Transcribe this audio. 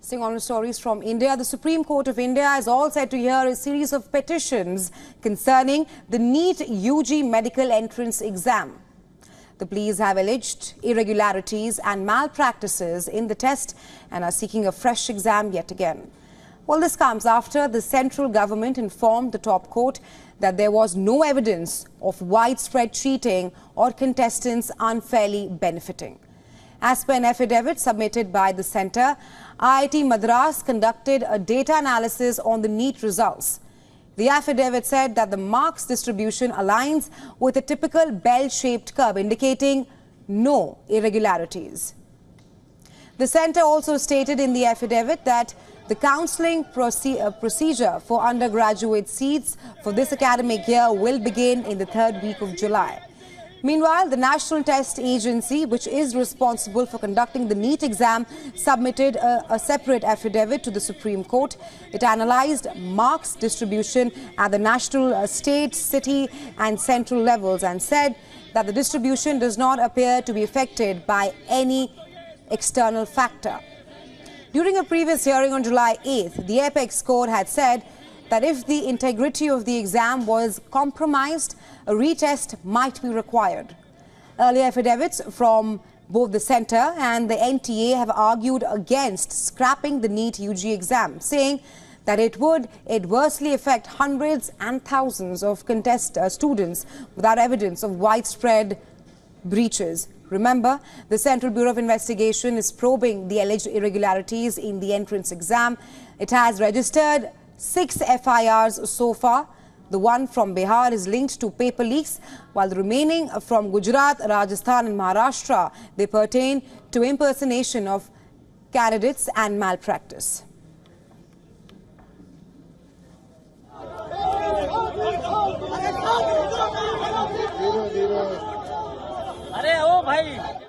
Seeing on stories from India, the Supreme Court of India is all set to hear a series of petitions concerning the NEET UG medical entrance exam. The pleas have alleged irregularities and malpractices in the test and are seeking a fresh exam yet again. Well, this comes after the central government informed the top court that there was no evidence of widespread cheating or contestants unfairly benefiting. As per an affidavit submitted by the centre, IIT Madras conducted a data analysis on the NEET results. The affidavit said that the marks distribution aligns with a typical bell-shaped curve, indicating no irregularities. The centre also stated in the affidavit that the counselling procedure for undergraduate seats for this academic year will begin in the third week of July. Meanwhile, the National Test Agency, which is responsible for conducting the NEET exam, submitted a separate affidavit to the Supreme Court. It analysed marks distribution at the national, state, city and central levels and said that the distribution does not appear to be affected by any external factor. During a previous hearing on July 8th, the Apex Court had said that if the integrity of the exam was compromised, a retest might be required. Earlier affidavits from both the centre and the NTA have argued against scrapping the NEET UG exam, saying that it would adversely affect hundreds and thousands of students without evidence of widespread breaches. Remember, the Central Bureau of Investigation is probing the alleged irregularities in the entrance exam. It has registered 6 FIRs so far. The one from Bihar is linked to paper leaks, while the remaining from Gujarat, Rajasthan and Maharashtra, they pertain to impersonation of candidates and malpractice. अरे ओ भाई